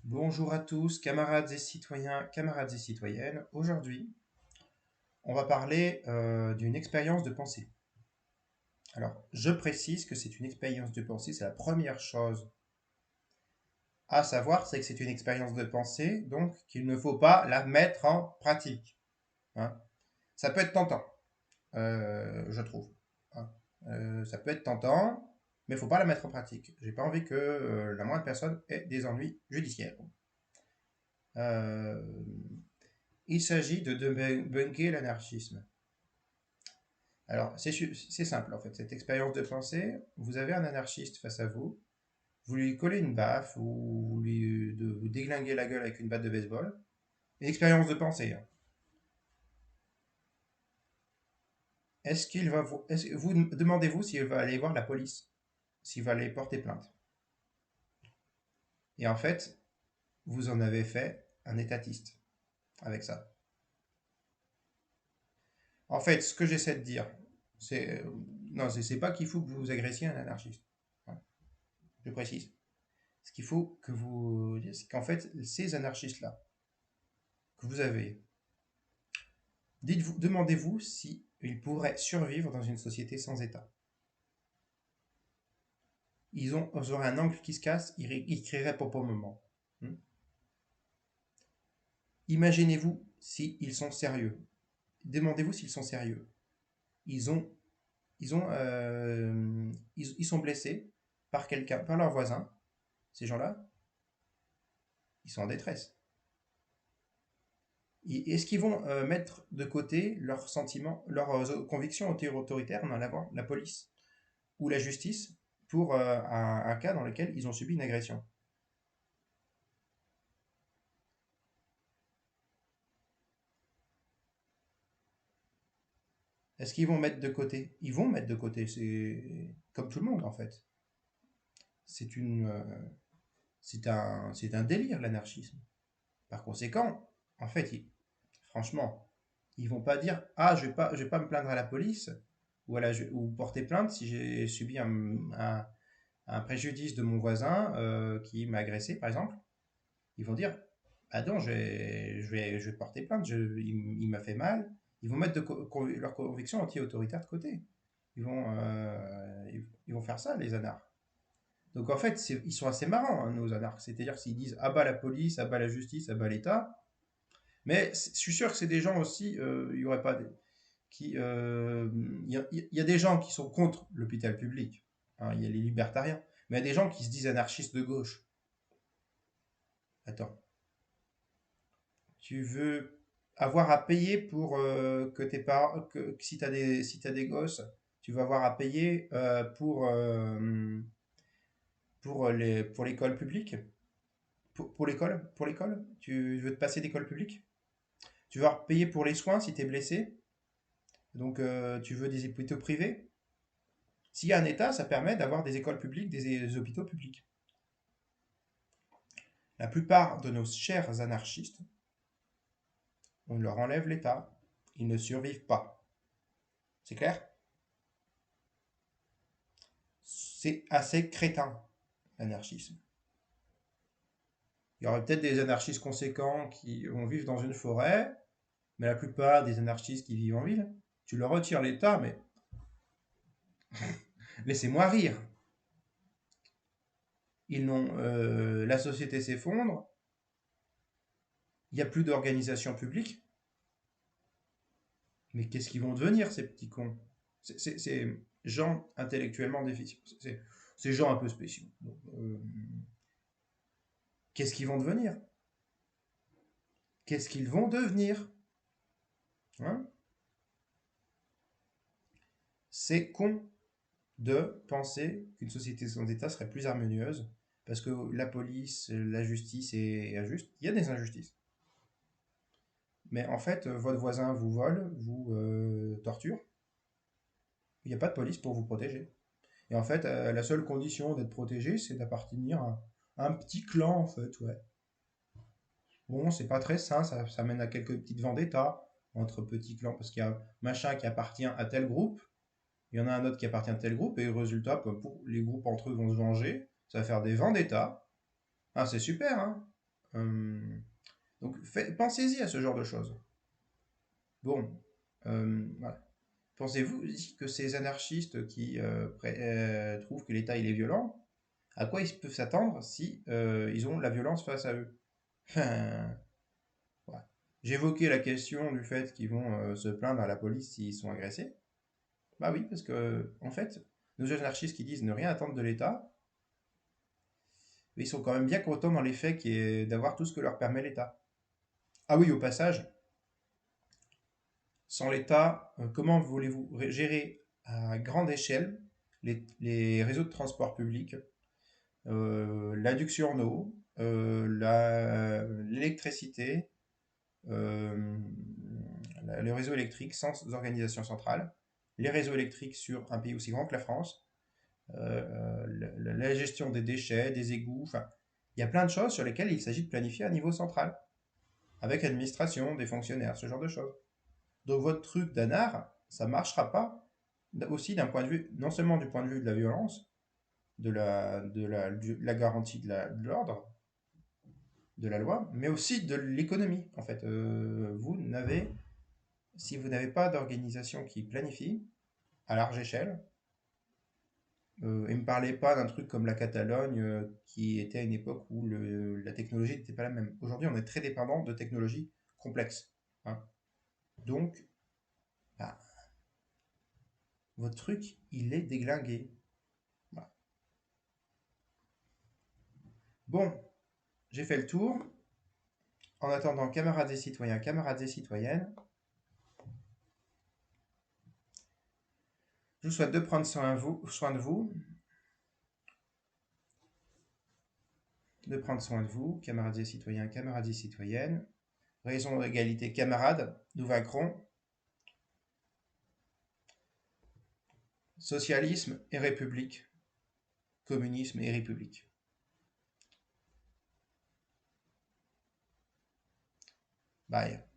Bonjour à tous, camarades et citoyens, camarades et citoyennes. Aujourd'hui, on va parler d'une expérience de pensée. Alors, je précise que c'est une expérience de pensée, c'est la première chose à savoir, c'est que c'est une expérience de pensée, donc qu'il ne faut pas la mettre en pratique, hein. Ça peut être tentant, je trouve, hein. Ça peut être tentant, mais il ne faut pas la mettre en pratique. J'ai pas envie que la moindre personne ait des ennuis judiciaires. Euh, Il s'agit de débunker l'anarchisme. Alors, c'est simple en fait, cette expérience de pensée, vous avez un anarchiste face à vous, vous lui collez une baffe ou vous déglinguez la gueule avec une batte de baseball. Une expérience de pensée, hein. Vous demandez-vous s'il va aller voir la police, s'il va aller porter plainte. Et en fait, vous en avez fait un étatiste avec ça. En fait, ce que j'essaie de dire, c'est non, c'est pas qu'il faut que vous agressiez un anarchiste, hein. Je précise. Ce qu'il faut que vous disiez, c'est qu'en fait, ces anarchistes-là que vous avez, demandez-vous si ils pourraient survivre dans une société sans État. Ils auraient un angle qui se casse, ils crieraient pour le moment. Hmm. Imaginez-vous s'ils sont sérieux. Demandez-vous s'ils sont sérieux. Ils ont, ils sont blessés par quelqu'un, par leur voisin. Ces gens-là, ils sont en détresse. Est-ce qu'ils vont mettre de côté leurs sentiments, leurs convictions autoritaires dans la police ou la justice pour un cas dans lequel ils ont subi une agression? Est-ce qu'ils vont mettre de côté? Ils vont mettre de côté, c'est comme tout le monde en fait. C'est une, c'est un délire l'anarchisme. Par conséquent, en fait, franchement, ils vont pas dire ah je vais pas me plaindre à la police ou porter plainte si j'ai subi un préjudice de mon voisin qui m'a agressé par exemple. Ils vont dire ah non je vais porter plainte, il m'a fait mal. Ils vont mettre leur conviction anti-autoritaire de côté. Ils vont faire ça les anards. Donc en fait ils sont assez marrants, hein, nos anards. C'est-à-dire s'ils disent ah bah la police, ah bah la justice, ah bah l'État. Mais je suis sûr que c'est des gens aussi, il y aurait pas des, qui, il y a des gens qui sont contre l'hôpital public, hein, il y a les libertariens, mais il y a des gens qui se disent anarchistes de gauche. Attends, tu veux avoir à payer pour que tes parents, que si t'as des gosses, tu vas avoir à payer pour l'école publique, pour l'école, tu veux te passer d'école publique, tu vas payer pour les soins si tu es blessé, donc tu veux des hôpitaux privés. S'il y a un État, ça permet d'avoir des écoles publiques, des hôpitaux publics. La plupart de nos chers anarchistes, on leur enlève l'État, ils ne survivent pas. C'est clair? C'est assez crétin, l'anarchisme. Il y aurait peut-être des anarchistes conséquents qui vont vivre dans une forêt, mais la plupart des anarchistes qui vivent en ville, tu leur retires l'État, mais laissez-moi rire. La société s'effondre, il n'y a plus d'organisation publique, mais qu'est-ce qu'ils vont devenir ces petits cons? C'est gens intellectuellement déficients. C'est gens un peu spéciaux. Donc, qu'est-ce qu'ils vont devenir? Qu'est-ce qu'ils vont devenir? Hein? C'est con de penser qu'une société sans État serait plus harmonieuse, parce que la police, la justice est injuste. Il y a des injustices. Mais en fait, votre voisin vous vole, vous torture. Il n'y a pas de police pour vous protéger. Et en fait, la seule condition d'être protégé, c'est d'appartenir à un petit clan, en fait, ouais. Bon, c'est pas très sain, ça mène à quelques petites vendettas entre petits clans, parce qu'il y a machin qui appartient à tel groupe, il y en a un autre qui appartient à tel groupe, et le résultat, les groupes entre eux vont se venger, ça va faire des vendettas. Ah, c'est super, hein? Donc pensez-y à ce genre de choses. Bon, voilà. Pensez-vous aussi que ces anarchistes qui trouvent que l'État il est violent, à quoi ils peuvent s'attendre si ils ont la violence face à eux? Enfin, ouais. J'évoquais la question du fait qu'ils vont se plaindre à la police s'ils sont agressés. Bah oui, parce que en fait, nos anarchistes qui disent ne rien attendre de l'État, ils sont quand même bien contents dans les faits d'avoir tout ce que leur permet l'État. Ah oui, au passage, sans l'État, comment voulez-vous gérer à grande échelle les réseaux de transport public, l'adduction en eau, l'électricité, euh, le réseau électrique sans organisation centrale, les réseaux électriques sur un pays aussi grand que la France, la gestion des déchets, des égouts, enfin, il y a plein de choses sur lesquelles il s'agit de planifier à niveau central, avec administration, des fonctionnaires, ce genre de choses. Donc votre truc d'anard, ça marchera pas aussi d'un point de vue, non seulement du point de vue de la violence, de la garantie de l'ordre, de la loi, mais aussi de l'économie. En fait, si vous n'avez pas d'organisation qui planifie à large échelle, et me parlez pas d'un truc comme la Catalogne, qui était à une époque où la technologie n'était pas la même. Aujourd'hui, on est très dépendant de technologies complexes, hein. Donc, bah, votre truc, il est déglingué. Voilà. Bon, j'ai fait le tour. En attendant, camarades et citoyens, camarades et citoyennes, je vous souhaite de prendre soin de vous, camarades et citoyens, camarades et citoyennes. Raison d'égalité, camarades, nous vaincrons. Socialisme et république. Communisme et république. Bye.